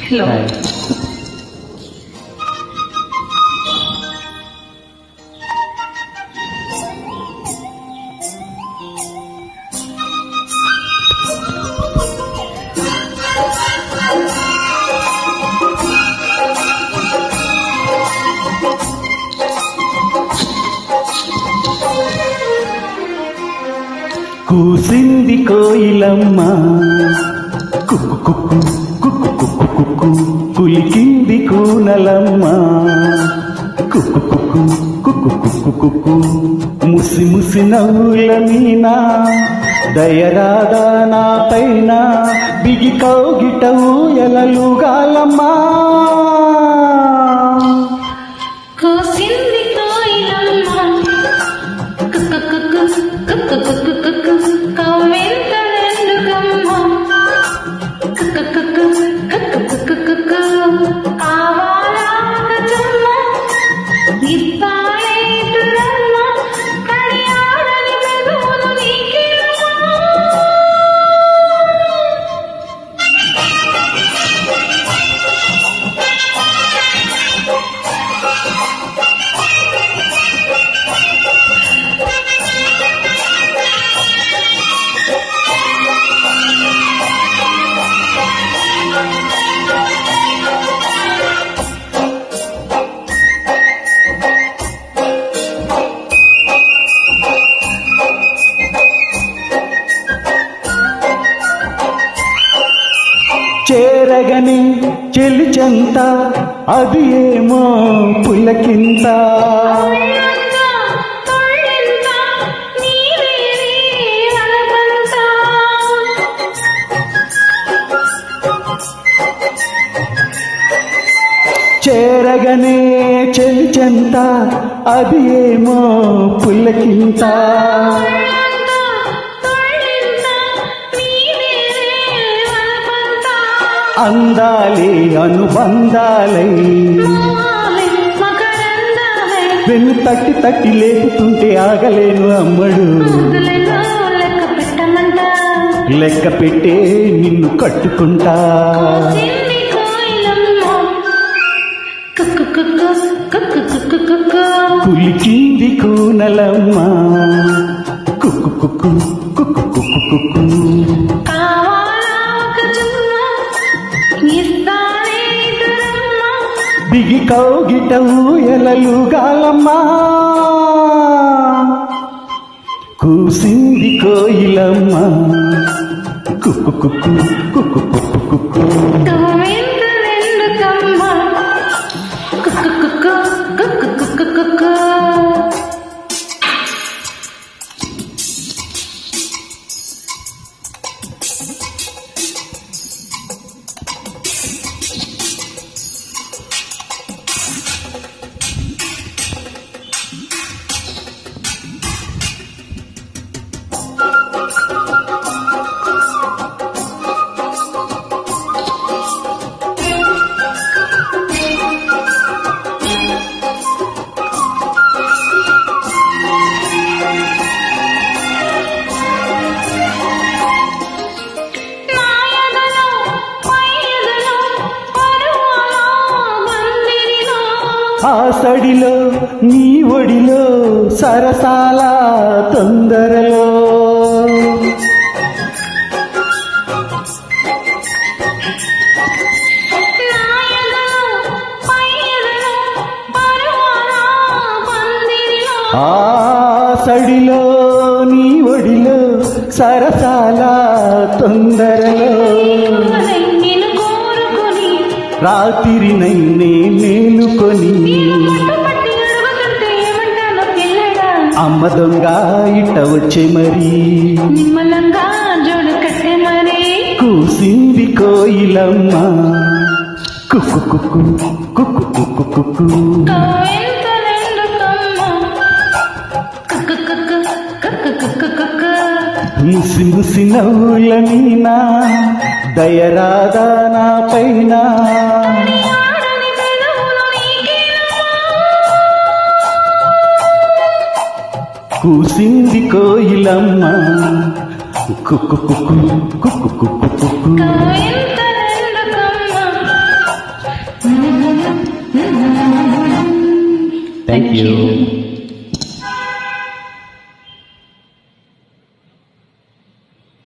hello కూసింది కోయిలమ్మ కుక్కు కుక్కు కుక్కు కుక్కు కుక్కు కులికింది కూనలమ్మ కుక్కు కుక్కు కుక్కు కుక్కు కుక్కు ముసి ముసి నవ్వుల మీనా దయరాదా నా పైన బిగి కౌగిట ఊయలలుగాలమ్మా కూసింది కోయిలమ్మ కుక్కు కుక్కు కుక్కు కుక్కు కుక్కు కవ్వింతలెందుకమ్మ కుక్కు కుక్కు కుక్కు కుక్కు కుక్కు కావాలా గజమ్మ ఇస్తాయేటురమ్మ కడియాడని పెదవులు నీకేనమ్మా చేరగని చెలిచంత అది ఏమో పులకింత చేరగనే చెలిచంత అది ఏమో పులకింత అందాలే అనుబంధాలై వెన్ను తట్టి తట్టి లేపుతుంటే ఆగలేను అమ్మడు లెక్క పెట్టే నిన్ను కట్టుకుంటా కులికింది కూనలమ్మ కుక్కు కుక్కు కుక్కు కుక్కు కుక్కు బిగి కౌగిట ఊయలలుగాలమ్మా కూసింది కోయిలమ్మ కుక్కు కుక్కు కుక్కు కుక్కు కుక్కు ఆ సడిలో నీ ఒడిలో సరసాల తొందరలో ఆ సడిలో నీ ఒడిలో సరసాల తొందరలో రాత్రి నైనే మేలుకొని అమ్మ దొంగ ఇట్ట వచ్చే మరి నిమ్మలంగా జోడు కట్టే మరి కూసింది కోయిలమ్మ కుక్కు కుక్కు కుక్కు కుక్కు కుక్కు ముసి ముసి నవ్వుల మీనా దయరాదా నా పైన కూసింది కోయిలమ్మ కుక్కు కుక్కు కుక్కు కుక్కు కుక్కు థ్యాంక్ యూ